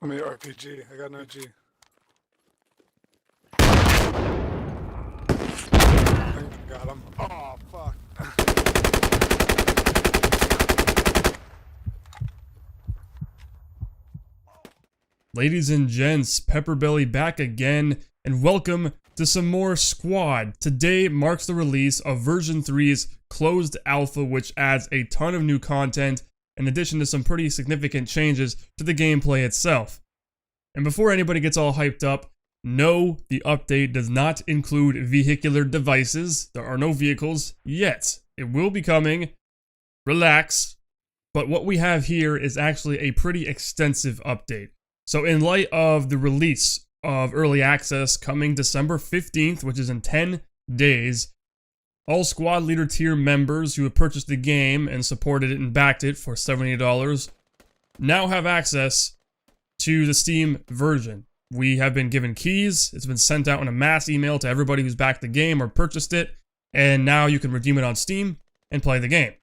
Let me RPG. I got no G. I think I got him. Oh, fuck. Ladies and gents, PepperBelly back again, and welcome to some more Squad. Today marks the release of version 3's closed alpha, which adds a ton of new content, in addition to some pretty significant changes to the gameplay itself. And before anybody gets all hyped up, no, the update does not include vehicular devices. There are no vehicles yet. It will be coming. Relax. But what we have here is actually a pretty extensive update. So in light of the release of Early Access coming December 15th, which is in 10 days, all Squad Leader tier members who have purchased the game and supported it and backed it for $70 now have access to the Steam version. We have been given keys. It's been sent out in a mass email to everybody who's backed the game or purchased it, and now you can redeem it on Steam and play the game,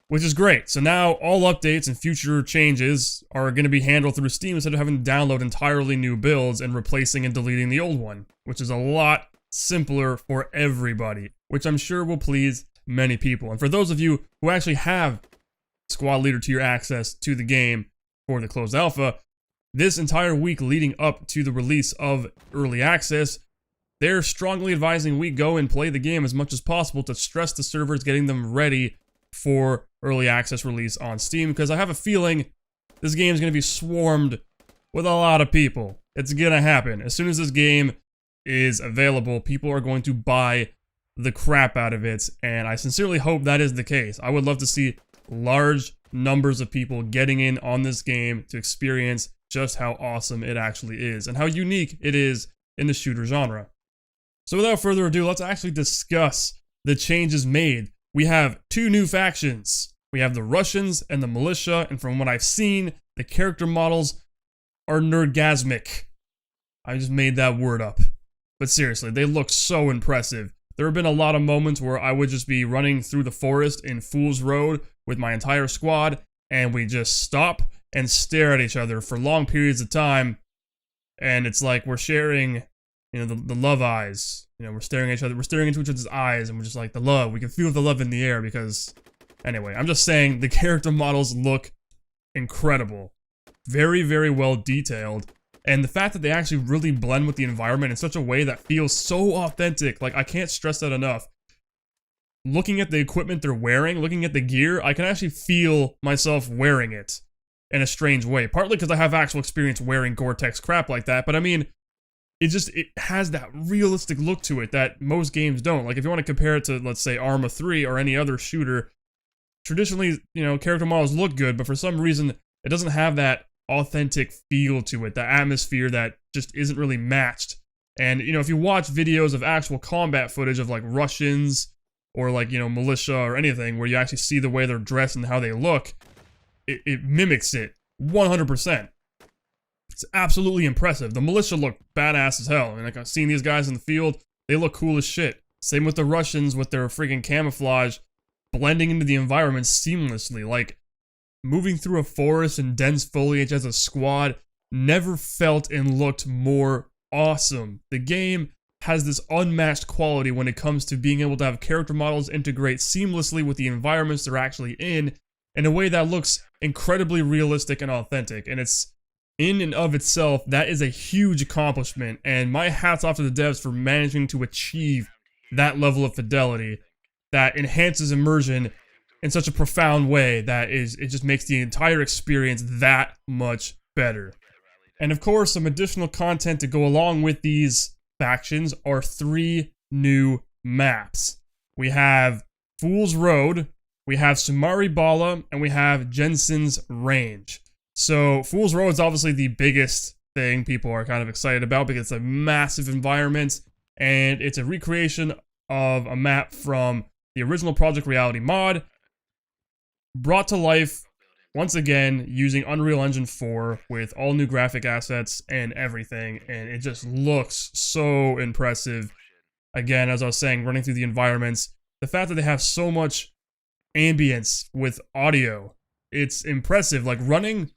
which is great. So now all updates and future changes are going to be handled through Steam instead of having to download entirely new builds and replacing and deleting the old one, which is a lot simpler for everybody, which I'm sure will please many people. And for those of you who actually have Squad Leader tier access to the game for the closed alpha, this entire week leading up to the release of Early Access, they're strongly advising we go and play the game as much as possible to stress the servers, getting them ready for Early Access release on Steam, because I have a feeling this game is going to be swarmed with a lot of people. It's going to happen. As soon as this game is available, people are going to buy the crap out of it, and I sincerely hope that is the case. I would love to see large numbers of people getting in on this game to experience just how awesome it actually is and how unique it is in the shooter genre. So without further ado, let's actually discuss the changes made. We have two new factions. We have the Russians and the militia, and from what I've seen, the character models are nerdgasmic. I just made that word up. But seriously, they look so impressive. There have been a lot of moments where I would just be running through the forest in Fool's Road with my entire squad, and we just stop and stare at each other for long periods of time, and it's like we're sharing, the love eyes. We're staring at each other, we're staring into each other's eyes, and we're just like, the love, we can feel the love in the air, because, anyway, I'm just saying, the character models look incredible. Very, very well detailed, and the fact that they actually really blend with the environment in such a way that feels so authentic, like, I can't stress that enough. Looking at the equipment they're wearing, looking at the gear, I can actually feel myself wearing it in a strange way. Partly because I have actual experience wearing Gore-Tex crap like that, but I mean, it has that realistic look to it that most games don't. Like, if you want to compare it to, let's say, Arma 3 or any other shooter, traditionally, character models look good, but for some reason, it doesn't have that authentic feel to it, that atmosphere that just isn't really matched. And, if you watch videos of actual combat footage of, like, Russians or, like, militia or anything, where you actually see the way they're dressed and how they look, it mimics it 100%. It's absolutely impressive. The militia look badass as hell. I mean, like, I've seen these guys in the field, they look cool as shit. Same with the Russians with their freaking camouflage, blending into the environment seamlessly. Like, moving through a forest and dense foliage as a squad never felt and looked more awesome. The game has this unmatched quality when it comes to being able to have character models integrate seamlessly with the environments they're actually in a way that looks incredibly realistic and authentic. And it's, in and of itself, that is a huge accomplishment, and my hat's off to the devs for managing to achieve that level of fidelity that enhances immersion in such a profound way that it just makes the entire experience that much better. And of course, some additional content to go along with these factions are 3 new maps. We have Fool's Road, we have Sumari Bala, and we have Jensen's Range. So, Fool's Road is obviously the biggest thing people are kind of excited about because it's a massive environment, and it's a recreation of a map from the original Project Reality mod, brought to life, once again, using Unreal Engine 4 with all new graphic assets and everything, and it just looks so impressive. Again, as I was saying, running through the environments, the fact that they have so much ambience with audio, it's impressive. Like, running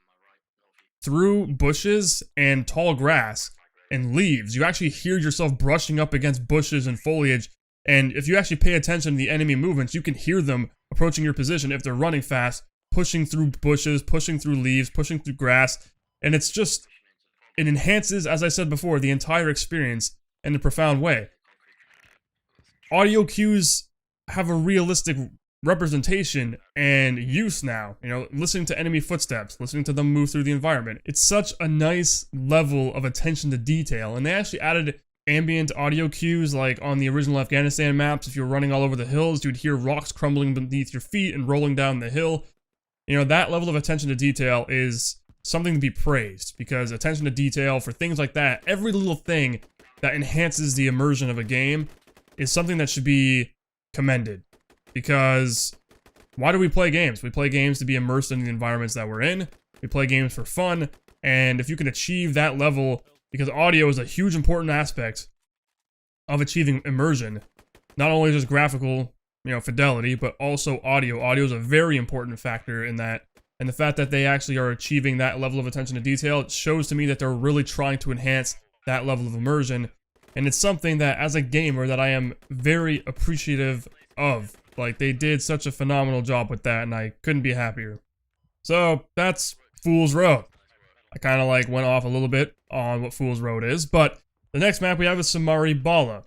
through bushes and tall grass and leaves. You actually hear yourself brushing up against bushes and foliage, and if you actually pay attention to the enemy movements, you can hear them approaching your position if they're running fast, pushing through bushes, pushing through leaves, pushing through grass, and it enhances, as I said before, the entire experience in a profound way. Audio cues have a realistic representation and use now. You know, listening to enemy footsteps, listening to them move through the environment. It's such a nice level of attention to detail, and they actually added ambient audio cues like on the original Afghanistan maps. If you're running all over the hills, you'd hear rocks crumbling beneath your feet and rolling down the hill. You know, that level of attention to detail is something to be praised, because attention to detail for things like that, every little thing that enhances the immersion of a game, is something that should be commended. Because why do we play games? We play games to be immersed in the environments that we're in. We play games for fun, and if you can achieve that level, because audio is a huge important aspect of achieving immersion, not only just graphical, you know, fidelity, but also audio. Audio is a very important factor in that, and the fact that they actually are achieving that level of attention to detail, it shows to me that they're really trying to enhance that level of immersion, and it's something that, as a gamer, that I am very appreciative of. Like, they did such a phenomenal job with that, and I couldn't be happier. So, that's Fool's Road. I kind of, like, went off a little bit on what Fool's Road is, but the next map we have is Samari Bala.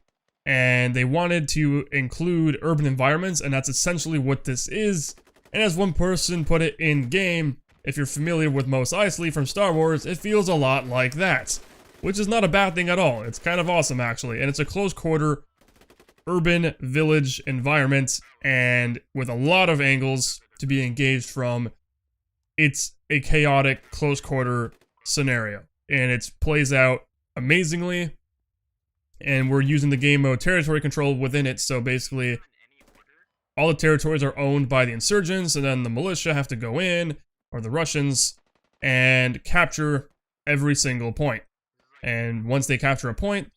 And they wanted to include urban environments, and that's essentially what this is. And as one person put it in-game, if you're familiar with Mos Eisley from Star Wars, it feels a lot like that. Which is not a bad thing at all. It's kind of awesome, actually. And it's a close-quarter urban village environment, and with a lot of angles to be engaged from. It's a chaotic close-quarter scenario, and it plays out amazingly, and we're using the game mode territory control within it, so basically all the territories are owned by the insurgents, and then the militia have to go in, or the Russians, and capture every single point. And once they capture a point,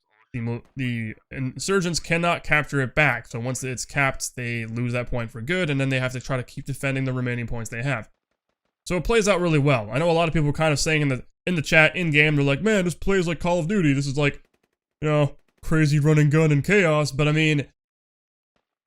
the insurgents cannot capture it back. So once it's capped, they lose that point for good, and then they have to try to keep defending the remaining points they have. So it plays out really well. I know a lot of people were kind of saying in the chat, in-game, they're like, man, this plays like Call of Duty. This is like, you know, crazy running gun and chaos. But I mean,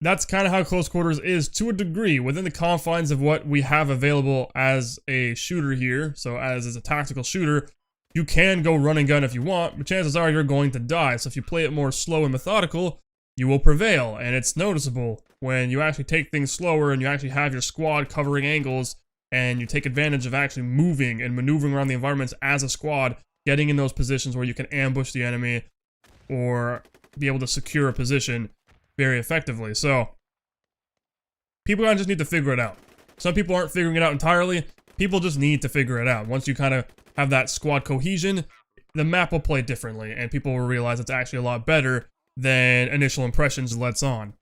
that's kind of how close quarters is to a degree, within the confines of what we have available as a shooter here. So as a tactical shooter, you can go run and gun if you want, but chances are you're going to die. So if you play it more slow and methodical, you will prevail. And it's noticeable when you actually take things slower and you actually have your squad covering angles, and you take advantage of actually moving and maneuvering around the environments as a squad, getting in those positions where you can ambush the enemy or be able to secure a position very effectively. So people kind of just need to figure it out. Some people aren't figuring it out entirely. People just need to figure it out. Once you kind of have that squad cohesion, the map will play differently, and people will realize it's actually a lot better than initial impressions lets on.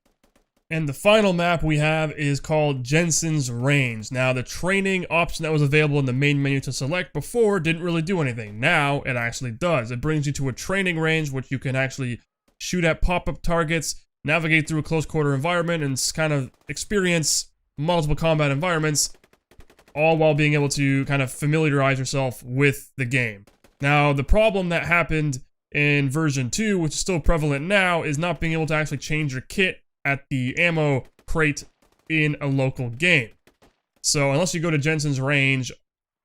And the final map we have is called Jensen's Range. Now, the training option that was available in the main menu to select before didn't really do anything. Now, it actually does. It brings you to a training range, which you can actually shoot at pop-up targets, navigate through a close-quarter environment, and kind of experience multiple combat environments, all while being able to kind of familiarize yourself with the game. Now, the problem that happened in version 2, which is still prevalent now, is not being able to actually change your kit at the ammo crate in a local game. So unless you go to Jensen's Range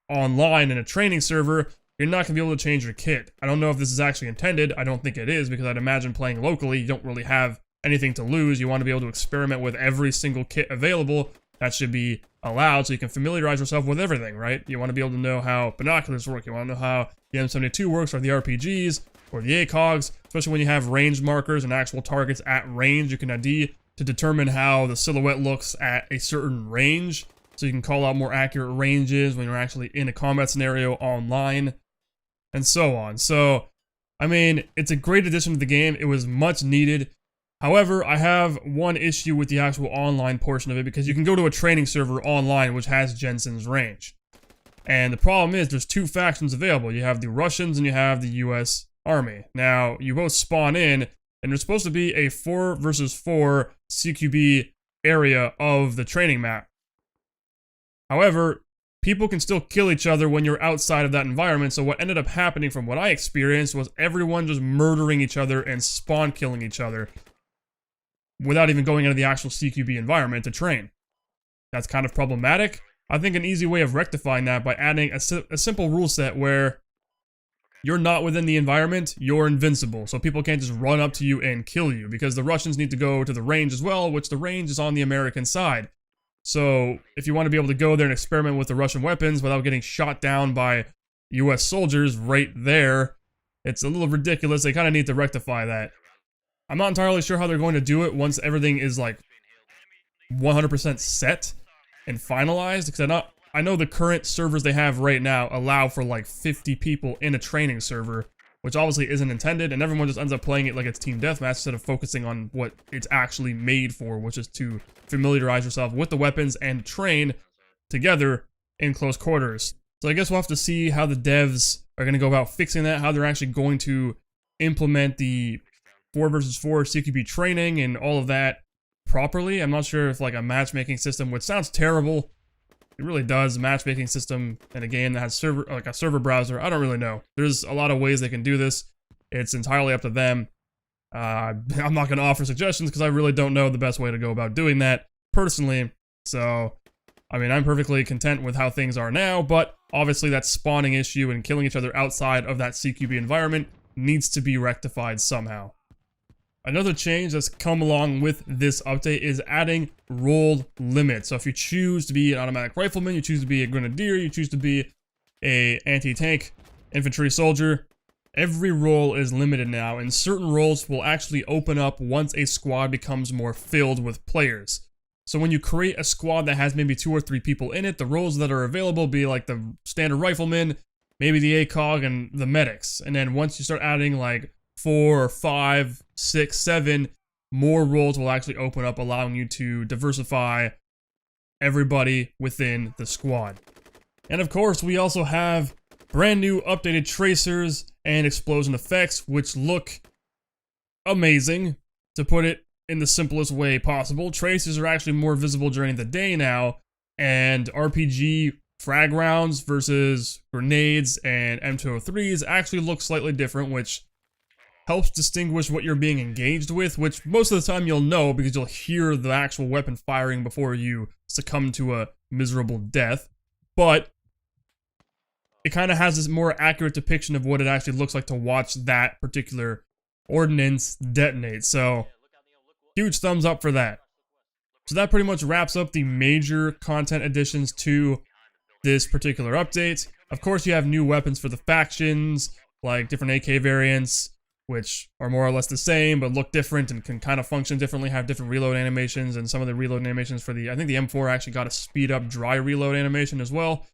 online in a training server, you're not going to be able to change your kit. I don't know if this is actually intended. I don't think it is, because I'd imagine playing locally, you don't really have anything to lose. You want to be able to experiment with every single kit available. That should be allowed, so you can familiarize yourself with everything, right? You want to be able to know how binoculars work. You want to know how the M72 works, or the RPGs, or the ACOGs, especially when you have range markers and actual targets at range. You can ID to determine how the silhouette looks at a certain range, so you can call out more accurate ranges when you're actually in a combat scenario online, and so on. So, I mean, it's a great addition to the game. It was much needed. However, I have one issue with the actual online portion of it, because you can go to a training server online which has Jensen's Range. And the problem is there's two factions available. You have the Russians and you have the US Army. Now, you both spawn in, and there's supposed to be a 4 versus 4 CQB area of the training map. However, people can still kill each other when you're outside of that environment. So what ended up happening from what I experienced was everyone just murdering each other and spawn killing each other without even going into the actual CQB environment to train. That's kind of problematic. I think an easy way of rectifying that by adding a simple rule set where you're not within the environment, you're invincible. So people can't just run up to you and kill you, because the Russians need to go to the range as well, which the range is on the American side. So if you want to be able to go there and experiment with the Russian weapons without getting shot down by US soldiers right there, it's a little ridiculous. They kind of need to rectify that. I'm not entirely sure how they're going to do it once everything is like 100% set and finalized, because I know the current servers they have right now allow for like 50 people in a training server, which obviously isn't intended, and everyone just ends up playing it like it's team deathmatch instead of focusing on what it's actually made for, which is to familiarize yourself with the weapons and train together in close quarters. So I guess we'll have to see how the devs are going to go about fixing that, how they're actually going to implement the 4 versus 4 CQB training and all of that properly. I'm not sure if like a matchmaking system, which sounds terrible, it really does, matchmaking system in a game that has a server browser, I don't really know. There's a lot of ways they can do this. It's entirely up to them. I'm not going to offer suggestions because I really don't know the best way to go about doing that personally. So, I mean, I'm perfectly content with how things are now, but obviously that spawning issue and killing each other outside of that CQB environment needs to be rectified somehow. Another change that's come along with this update is adding role limits. So if you choose to be an automatic rifleman, you choose to be a grenadier, you choose to be a anti-tank infantry soldier, every role is limited now, and certain roles will actually open up once a squad becomes more filled with players. So when you create a squad that has maybe 2 or 3 people in it, the roles that are available be like the standard rifleman, maybe the ACOG, and the medics. And then once you start adding like 4 or 5, 6, 7 more roles will actually open up, allowing you to diversify everybody within the squad. And of course, we also have brand new updated tracers and explosion effects, which look amazing, to put it in the simplest way possible. Tracers are actually more visible during the day now, and RPG frag rounds versus grenades and M203s actually look slightly different, which helps distinguish what you're being engaged with, which most of the time you'll know because you'll hear the actual weapon firing before you succumb to a miserable death. But it kind of has this more accurate depiction of what it actually looks like to watch that particular ordnance detonate. So, huge thumbs up for that. So that pretty much wraps up the major content additions to this particular update. Of course, you have new weapons for the factions, like different AK variants, which are more or less the same, but look different and can kind of function differently, have different reload animations, and some of the reload animations for I think the M4 actually got a speed up dry reload animation as well.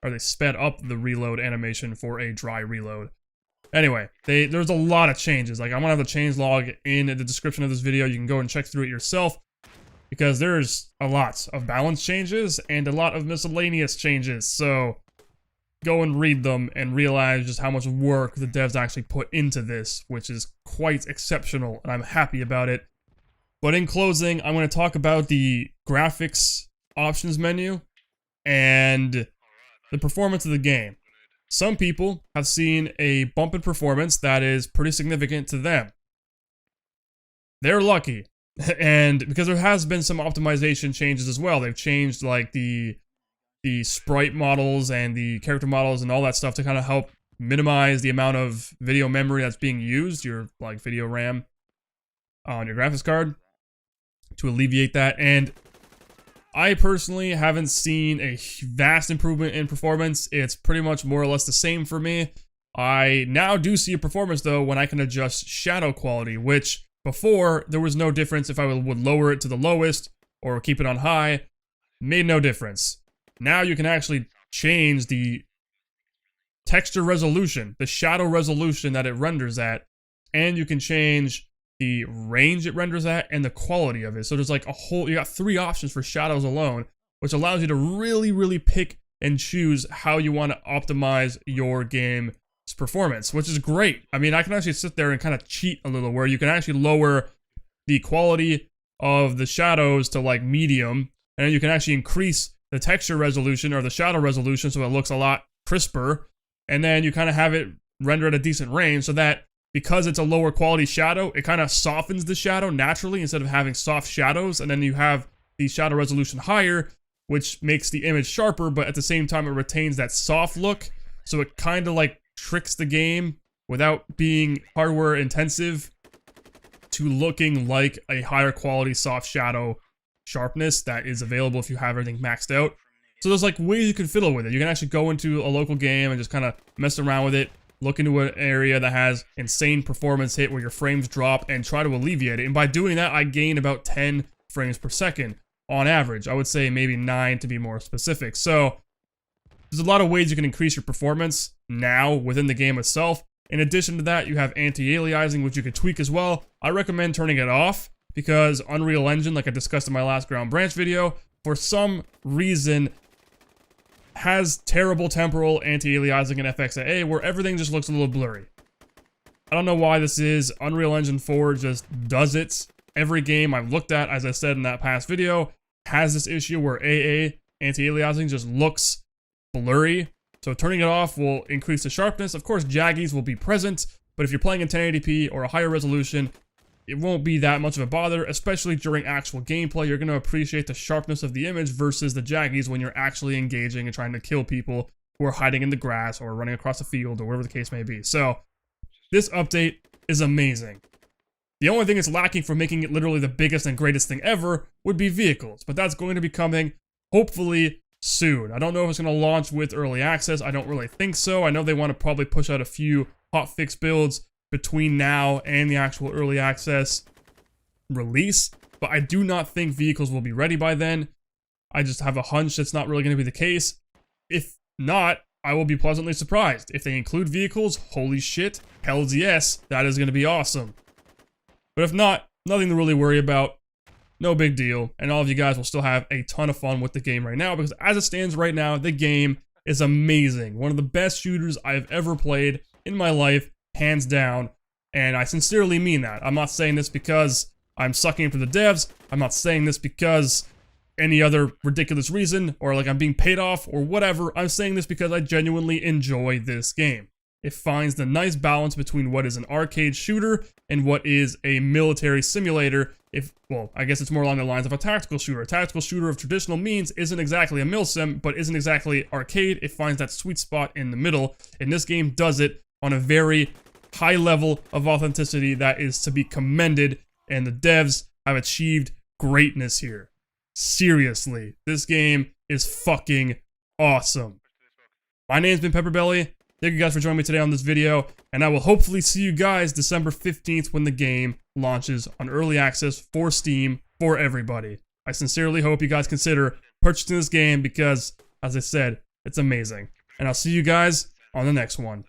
Or they sped up the reload animation for a dry reload. Anyway, there's a lot of changes. Like, I'm gonna have the change log in the description of this video. You can go and check through it yourself, because there's a lot of balance changes and a lot of miscellaneous changes. So go and read them and realize just how much work the devs actually put into this, which is quite exceptional, and I'm happy about it. But in closing, I'm going to talk about the graphics options menu and the performance of the game. Some people have seen a bump in performance that is pretty significant to them. They're lucky. And because there has been some optimization changes as well. They've changed like the sprite models and the character models and all that stuff to kind of help minimize the amount of video memory that's being used, your like video RAM on your graphics card, to alleviate that. And I personally haven't seen a vast improvement in performance. It's pretty much more or less the same for me. I now do see a performance though when I can adjust shadow quality, which before there was no difference if I would lower it to the lowest or keep it on high. Made no difference. Now you can actually change the texture resolution, the shadow resolution that it renders at, and you can change the range it renders at and the quality of it. So there's like you got 3 options for shadows alone, which allows you to really pick and choose how you want to optimize your game's performance, which is great. I mean, I can actually sit there and kind of cheat a little, where you can actually lower the quality of the shadows to like medium, and then you can actually increase the texture resolution or the shadow resolution so it looks a lot crisper. And then you kind of have it render at a decent range so that because it's a lower quality shadow, it kind of softens the shadow naturally instead of having soft shadows. And then you have the shadow resolution higher, which makes the image sharper, but at the same time, it retains that soft look. So it kind of like tricks the game without being hardware intensive to looking like a higher quality soft shadow sharpness that is available if you have everything maxed out. So there's like ways you can fiddle with it. You can actually go into a local game and just kind of mess around with it, look into an area that has insane performance hit where your frames drop and try to alleviate it. And by doing that, I gain about 10 frames per second on average. I would say maybe 9 to be more specific. So there's a lot of ways you can increase your performance now within the game itself. In addition to that, you have anti-aliasing, which you could tweak as well. I recommend turning it off because Unreal Engine, like I discussed in my last Ground Branch video, for some reason has terrible temporal anti-aliasing in FXAA where everything just looks a little blurry. I don't know why this is. Unreal Engine 4 just does it. Every game I've looked at, as I said in that past video, has this issue where AA, anti-aliasing, just looks blurry. So turning it off will increase the sharpness. Of course, jaggies will be present, but if you're playing in 1080p or a higher resolution, it won't be that much of a bother, especially during actual gameplay. You're going to appreciate the sharpness of the image versus the jaggies when you're actually engaging and trying to kill people who are hiding in the grass or running across a field or whatever the case may be. So this update is amazing. The only thing it's lacking from making it literally the biggest and greatest thing ever would be vehicles, but that's going to be coming hopefully soon. I don't know if it's going to launch with early access. I don't really think so. I know they want to probably push out a few hotfix builds between now and the actual early access release, but I do not think vehicles will be ready by then. I just have a hunch that's not really going to be the case. If not, I will be pleasantly surprised. If they include vehicles, holy shit, hells yes, that is going to be awesome. But if not, nothing to really worry about. No big deal, and all of you guys will still have a ton of fun with the game right now, because as it stands right now, the game is amazing. One of the best shooters I've ever played in my life, hands down, and I sincerely mean that. I'm not saying this because I'm sucking for the devs. I'm not saying this because any other ridiculous reason, or like I'm being paid off, or whatever. I'm saying this because I genuinely enjoy this game. It finds the nice balance between what is an arcade shooter and what is a military simulator. Well, I guess it's more along the lines of a tactical shooter. A tactical shooter of traditional means isn't exactly a milsim, but isn't exactly arcade. It finds that sweet spot in the middle, and this game does it on a very high level of authenticity that is to be commended, and the devs have achieved greatness here. Seriously, this game is fucking awesome. My name's been PepperBelly. Thank you guys for joining me today on this video, and I will hopefully see you guys December 15th when the game launches on early access for Steam for everybody. I sincerely hope you guys consider purchasing this game because, as I said, it's amazing. And I'll see you guys on the next one.